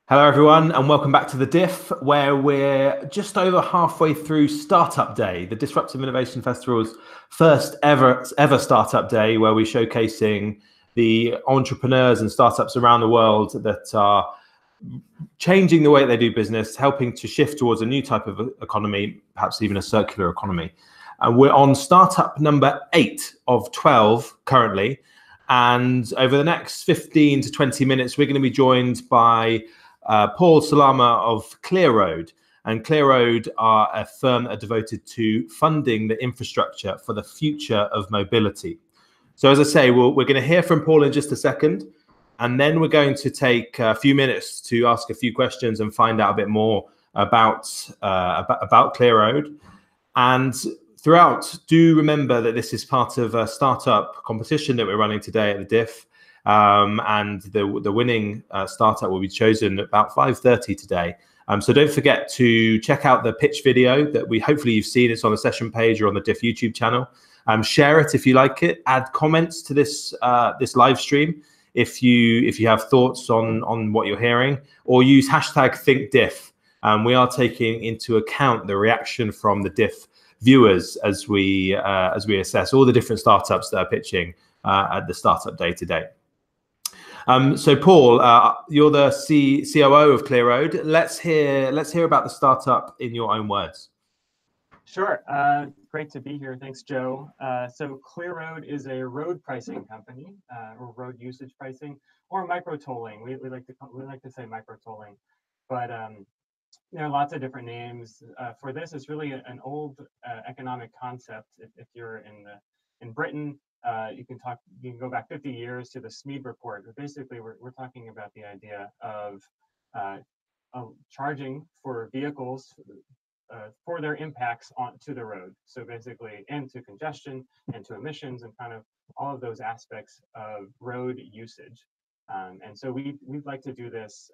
Hello everyone and welcome back to the DIF, where we're just over halfway through Startup Day, the Disruptive Innovation Festival's first ever Startup Day, where we're showcasing the entrepreneurs and startups around the world that are changing the way they do business, helping to shift towards a new type of economy, perhaps even a circular economy. We're on startup number 8 of 12 currently, and over the next 15 to 20 minutes, we're going to be joined by Paul Salama of ClearRoad. And ClearRoad are a firm that are devoted to funding the infrastructure for the future of mobility. So as I say, we're going to hear from Paul in just a second, and then we're going to take a few minutes to ask a few questions and find out a bit more about ClearRoad. And throughout, do remember that this is part of a startup competition that we're running today at the DIF. And the winning startup will be chosen at about 5:30 today. So don't forget to check out the pitch video that hopefully you've seen. It's on the session page or on the DIF YouTube channel. Share it if you like it. Add comments to this live stream if you have thoughts on what you're hearing, or use #ThinkDiff. We are taking into account the reaction from the DIF viewers as we assess all the different startups that are pitching at the Startup Day today. So Paul, you're the COO of ClearRoad. Let's hear about the startup in your own words. Sure. Great to be here. Thanks, Joe. So ClearRoad is a road pricing company, or road usage pricing, or micro tolling. We like to say micro tolling, but there are lots of different names for this. It's really an old economic concept. If you're in Britain. You can go back 50 years to the Smead report, but basically we're talking about the idea of charging for vehicles for their impacts onto the road. So basically, and to congestion and to emissions and kind of all of those aspects of road usage. And so we'd like to do this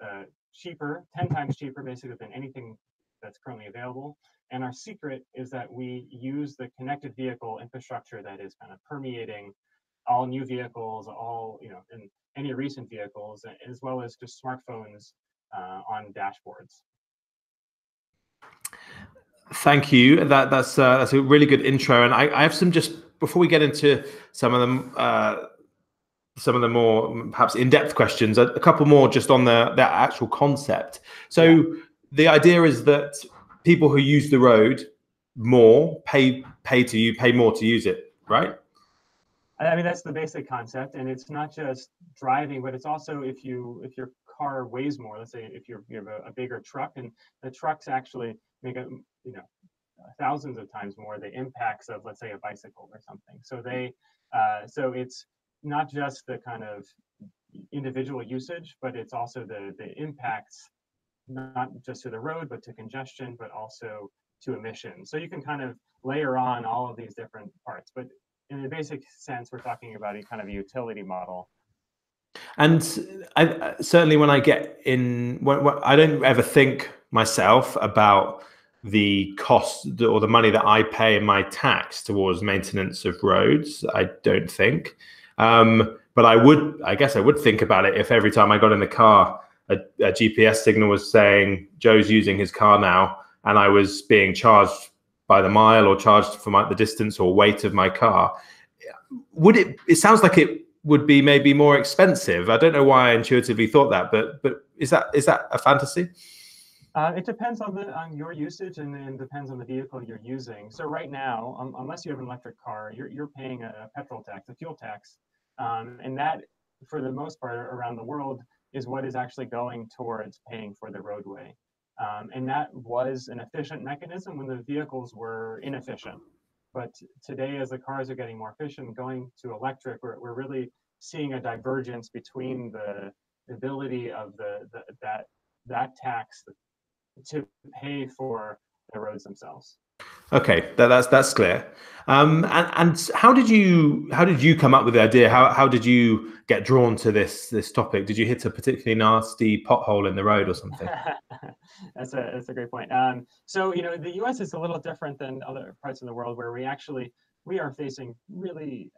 cheaper, 10 times cheaper basically than anything that's currently available. And our secret is that we use the connected vehicle infrastructure that is kind of permeating all new vehicles, and any recent vehicles, as well as just smartphones on dashboards. Thank you. That's a really good intro. And I have some, just before we get into some of the more perhaps in-depth questions, a couple more just on that actual concept. So yeah. The idea is that people who use the road more pay more to use it, right? I mean, that's the basic concept, and it's not just driving, but it's also if your car weighs more. Let's say if you have a bigger truck, and the trucks actually make thousands of times more the impacts of, let's say, a bicycle or something. So it's not just the kind of individual usage, but it's also the impacts, not just to the road, but to congestion, but also to emissions. So you can kind of layer on all of these different parts, but in a basic sense, we're talking about a kind of a utility model. And certainly when I get in, I don't ever think myself about the cost or the money that I pay in my tax towards maintenance of roads. I don't think, but I guess I would think about it if every time I got in the car, a GPS signal was saying Joe's using his car now, and I was being charged by the mile or charged for the distance or weight of my car. It sounds like it would be maybe more expensive. I don't know why I intuitively thought that, but is that a fantasy? It depends on your usage, and depends on the vehicle you're using. So right now, unless you have an electric car, you're paying a petrol tax, a fuel tax, and that, for the most part around the world, is what is actually going towards paying for the roadway. And that was an efficient mechanism when the vehicles were inefficient. But today, as the cars are getting more efficient, going to electric, we're really seeing a divergence between the ability of that tax to pay for the roads themselves. Okay, that's clear. And how did you come up with the idea? How did you get drawn to this topic? Did you hit a particularly nasty pothole in the road or something? That's a great point. So the U.S. is a little different than other parts of the world, where we are facing really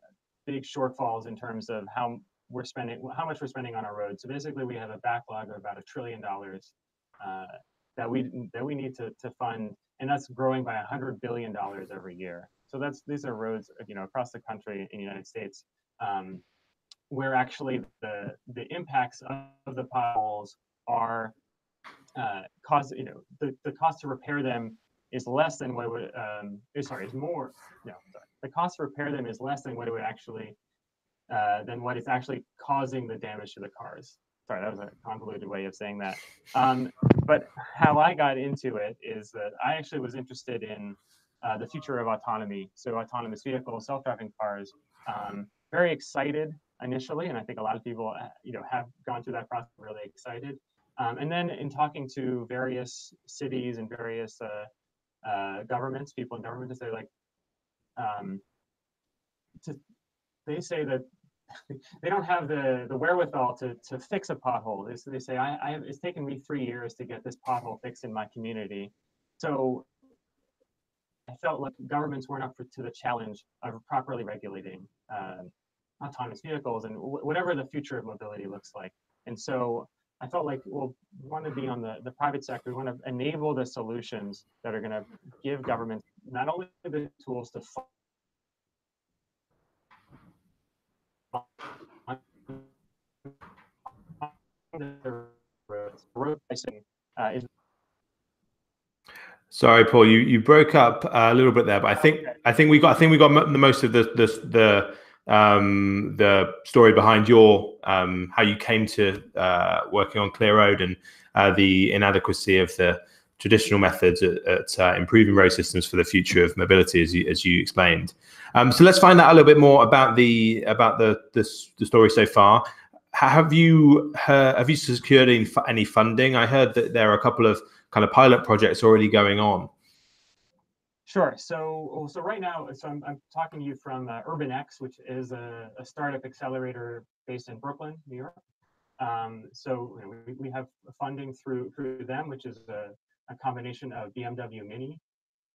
big shortfalls in terms of how how much we're spending on our roads. So basically, we have a backlog of about $1 trillion that we need to fund, and that's growing by $100 billion every year. So these are roads, across the country in the United States, where actually the impacts of the potholes are the cost to repair them is less than what it would is more. No, sorry. The cost to repair them is less than what it would actually than what is actually causing the damage to the cars. Sorry, that was a convoluted way of saying that. But how I got into it is that I actually was interested in the future of autonomy. So autonomous vehicles, self-driving cars. Very excited initially, and I think a lot of people, have gone through that process, really excited. And then in talking to various cities and various governments, people in government, they're like, they say that they don't have the wherewithal to fix a pothole. They say, it's taken me 3 years to get this pothole fixed in my community. So I felt like governments weren't up to the challenge of properly regulating autonomous vehicles and whatever the future of mobility looks like. And so I felt like, well, we want to be on the private sector. We want to enable the solutions that are going to give governments not only the tools to road pricing is. Sorry, Paul, you broke up a little bit there, but I think we got the most of the story behind your how you came to working on ClearRoad and the inadequacy of the traditional methods at improving road systems for the future of mobility, as you explained. So let's find out a little bit more about the story so far. Have you secured any funding? I heard that there are a couple of kind of pilot projects already going on. Sure. So right now, I'm talking to you from UrbanX, which is a startup accelerator based in Brooklyn, New York. So we have funding through them, which is a combination of BMW Mini,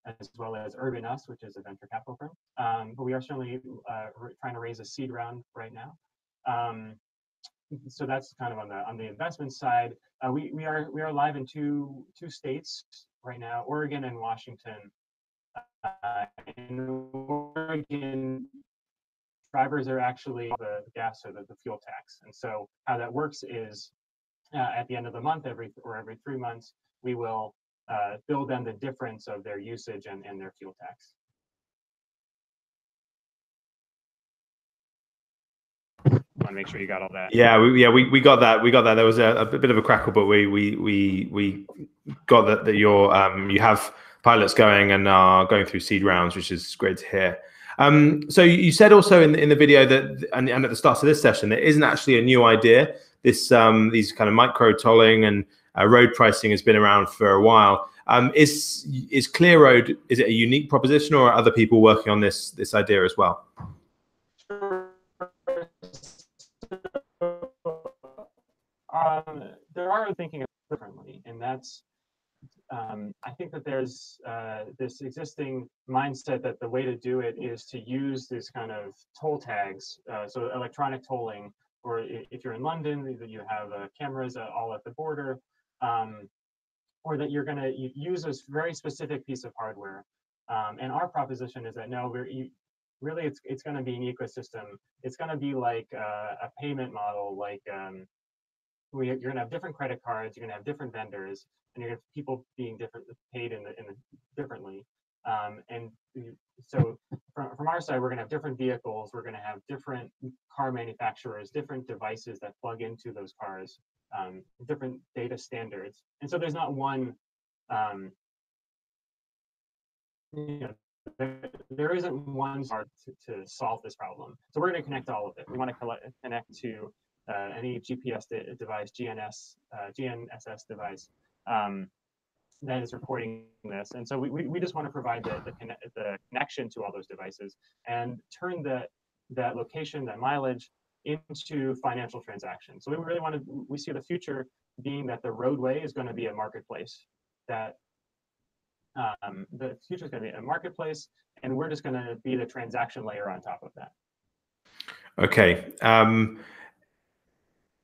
as well as Urban Us, which is a venture capital firm. But we are certainly trying to raise a seed round right now. So that's kind of on the investment side. We are live in two states right now, Oregon and Washington. In Oregon, drivers are actually the gas or the fuel tax, and so how that works is at the end of the month, every 3 months, we will bill them the difference of their usage and their fuel tax. I want to make sure you got all that. Yeah, we got that. We got that. There was a bit of a crackle, but we got that you have pilots going and are going through seed rounds, which is great to hear. So you said also in the video that and at the start of this session, there isn't actually a new idea. These kind of micro tolling and road pricing has been around for a while. Is ClearRoad, is it a unique proposition, or are other people working on this idea as well? There are thinking differently, and that's I think that there's this existing mindset that the way to do it is to use this kind of toll tags, so electronic tolling, or if you're in London, that you have cameras all at the border, or that you're going to use a very specific piece of hardware. And our proposition is that no, really it's going to be an ecosystem. It's going to be like a payment model, like you're going to have different credit cards, you're going to have different vendors, and you're going to have people being paid differently. And so from our side, we're going to have different vehicles, we're going to have different car manufacturers, different devices that plug into those cars, different data standards. And so there's not one, there isn't one to solve this problem. So we're going to connect all of it. We want to connect to any GPS device, GNSS device that is recording this. And so we just want to provide the connection to all those devices and turn that location, that mileage, into financial transactions. So we really we see the future being that the roadway is going to be a marketplace, that the future is going to be a marketplace, and we're just going to be the transaction layer on top of that. Okay.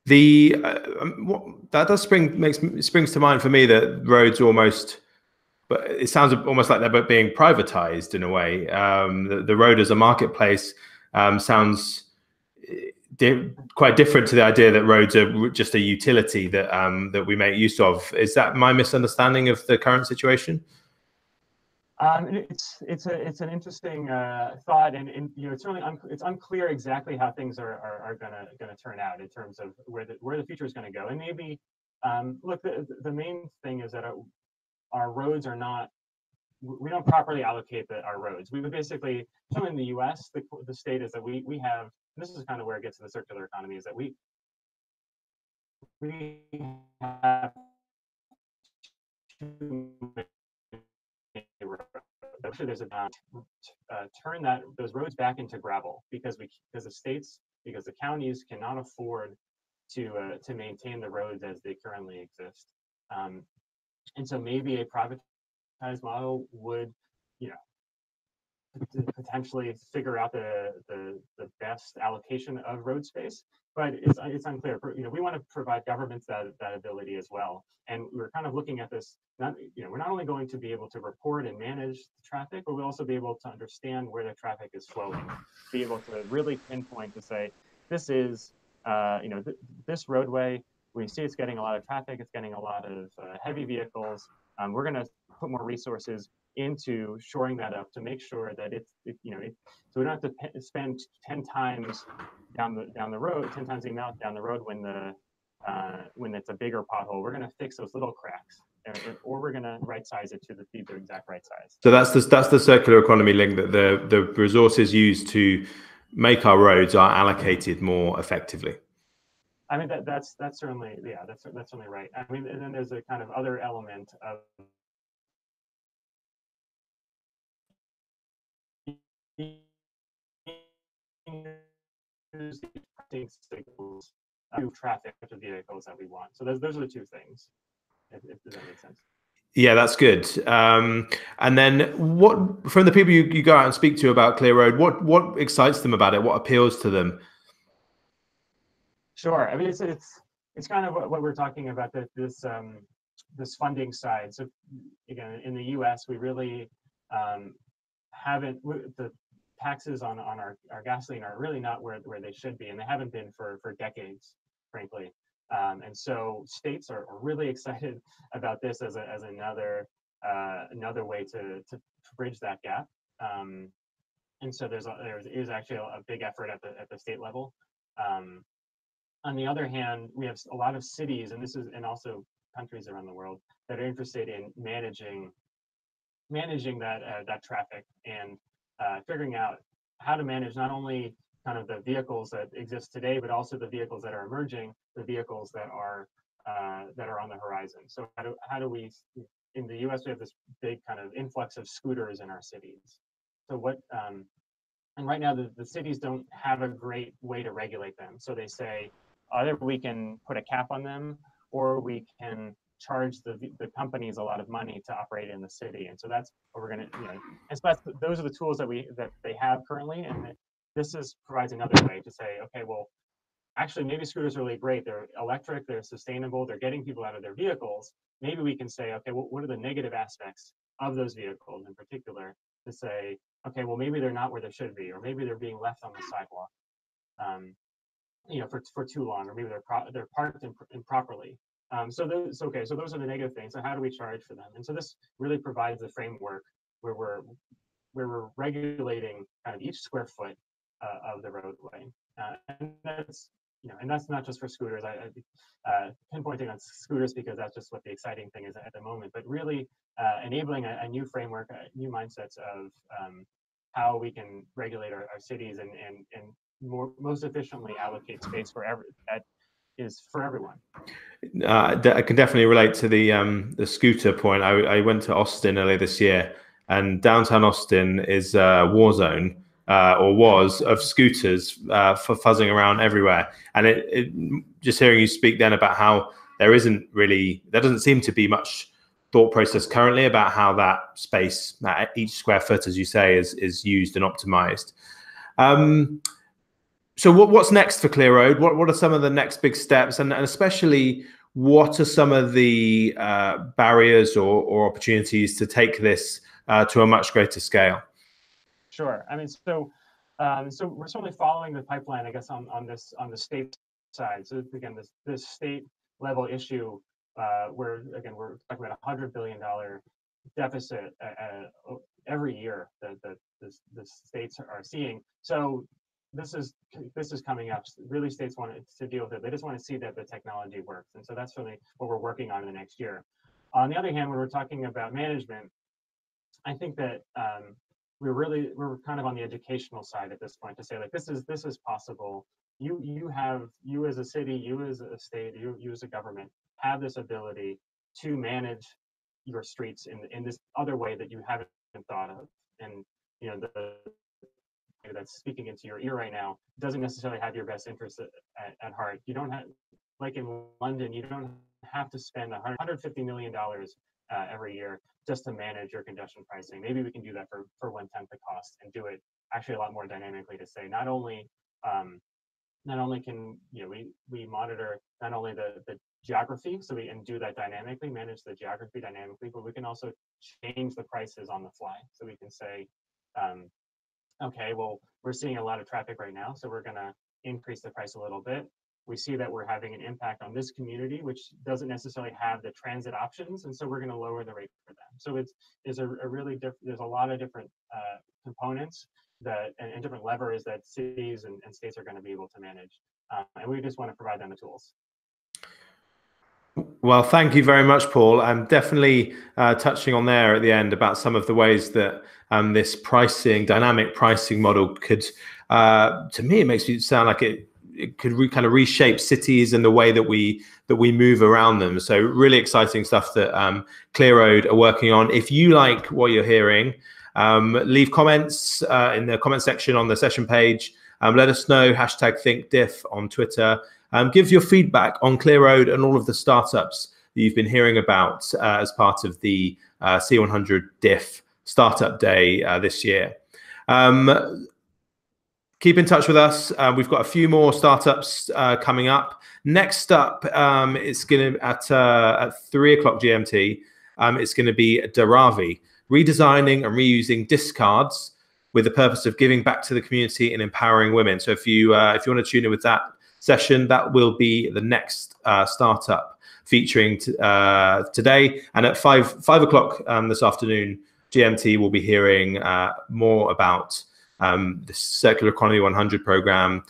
That does springs to mind for me that roads almost, but it sounds almost like they're being privatized in a way. The road as a marketplace sounds quite different to the idea that roads are just a utility that that we make use of. Is that my misunderstanding of the current situation? It's an interesting thought, and you know, it's unclear exactly how things are gonna turn out in terms of where the future is gonna go. And maybe look, the main thing is that our roads are not, we don't properly allocate our roads. We would basically, so in the U.S., the state is that we have, and this is kind of where it gets to the circular economy, is that we have too many roads. Actually, there's a turn those roads back into gravel because the states, because the counties cannot afford to maintain the roads as they currently exist. And so maybe a privatized model would, you know, potentially figure out the best allocation of road space, but it's unclear. You know, we want to provide governments that ability as well, and we're kind of looking at this. We're not only going to be able to report and manage the traffic, but we'll also be able to understand where the traffic is flowing, be able to really pinpoint to say, this is, this roadway, we see it's getting a lot of traffic, it's getting a lot of heavy vehicles. We're going to put more resources into shoring that up to make sure that so we don't have to spend 10 times down the road, 10 times the amount down the road when it's a bigger pothole. We're going to fix those little cracks, or we're going to right size it to the exact right size. So that's the circular economy link, that the resources used to make our roads are allocated more effectively. I mean, that's certainly, yeah, that's certainly right. I mean, and then there's a kind of other element of signals to traffic to vehicles that we want. So those are the two things, if that makes sense. Yeah, that's good. And then what, from the people you go out and speak to about ClearRoad, what excites them about it? What appeals to them? Sure. I mean, it's kind of what we're talking about, this funding side. So again, in the U.S., we really haven't, the taxes on our gasoline are really not where they should be, and they haven't been for decades, frankly. And so states are really excited about this as another way to bridge that gap. And so there is actually a big effort at the state level. On the other hand, we have a lot of cities, and also countries around the world, that are interested in managing that traffic and figuring out how to manage not only kind of the vehicles that exist today, but also the vehicles that are emerging, the vehicles that are on the horizon. So how do we, in the U.S., we have this big kind of influx of scooters in our cities. So and right now the cities don't have a great way to regulate them. So they say, either we can put a cap on them, or we can charge the companies a lot of money to operate in the city. And so that's what we're going to, and so those are the tools that they have currently. And this provides another way to say, okay, well, actually, maybe scooters are really great. They're electric, they're sustainable, they're getting people out of their vehicles. Maybe we can say, okay, well, what are the negative aspects of those vehicles in particular, to say, okay, well, maybe they're not where they should be, or maybe they're being left on the sidewalk, for too long, or maybe they're parked improperly. So those are the negative things. So how do we charge for them? And so this really provides a framework where we're regulating kind of each square foot of the roadway, and that's not just for scooters. I pinpointing on scooters because that's just what the exciting thing is at the moment. But really enabling a new framework, new mindsets of how we can regulate our cities and most efficiently allocate space that is for everyone. I can definitely relate to the scooter point. I went to Austin earlier this year, and downtown Austin is a war zone, or was, of scooters for fuzzing around everywhere. And just hearing you speak then about how there doesn't seem to be much thought process currently about how that space, each square foot, as you say, is used and optimized. So what's next for ClearRoad? What are some of the next big steps, and especially what are some of the barriers or opportunities to take this to a much greater scale? Sure. I mean, so we're certainly following the pipeline, I guess, on the state side. So again, this state level issue, where again we're talking about $100 billion deficit every year that the states are seeing. So this is coming up. Really, states want to deal with it. They just want to see that the technology works, and so that's really what we're working on in the next year. On the other hand, when we're talking about management, I think that we're kind of on the educational side at this point to say, like, this is possible. You as a city, you as a state, you as a government have this ability to manage your streets in this other way that you haven't thought of. And you know, the that's speaking into your ear right now doesn't necessarily have your best interests at heart. You don't have, like in London, you don't have to spend $150 million every year just to manage your congestion pricing. Maybe we can do that for 1/10 the cost and do it actually a lot more dynamically, to say not only can we monitor not only the geography, so we can do that dynamically, manage the geography dynamically, but we can also change the prices on the fly. So we can say, okay, well, we're seeing a lot of traffic right now, so we're going to increase the price a little bit. We see that we're having an impact on this community, which doesn't necessarily have the transit options, and so we're going to lower the rate for them. So there's a lot of different components and different levers that cities and states are going to be able to manage, and we just want to provide them the tools. Well, thank you very much, Paul. I'm definitely touching on there at the end about some of the ways that this dynamic pricing model could, to me, it makes me sound like it could kind of reshape cities and the way that we move around them. So really exciting stuff that ClearRoad are working on. If you like what you're hearing, leave comments in the comment section on the session page. Let us know, #ThinkDiff on Twitter. Give your feedback on ClearRoad and all of the startups that you've been hearing about as part of the CE100 DIF Startup Day this year. Keep in touch with us. We've got a few more startups coming up. Next up, it's going to at 3 o'clock GMT. It's going to be Daravi, redesigning and reusing discards with the purpose of giving back to the community and empowering women. So if you want to tune in with that session, that will be the next startup featuring today. And at 5 o'clock this afternoon GMT, we'll be hearing more about the Circular Economy 100 program,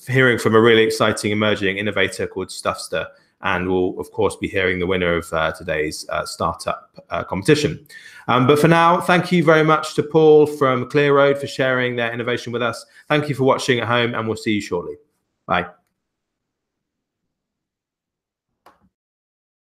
hearing from a really exciting emerging innovator called Stuffster, and we'll of course be hearing the winner of today's startup competition. But for now, thank you very much to Paul from ClearRoad for sharing their innovation with us. Thank you for watching at home, and we'll see you shortly. Bye.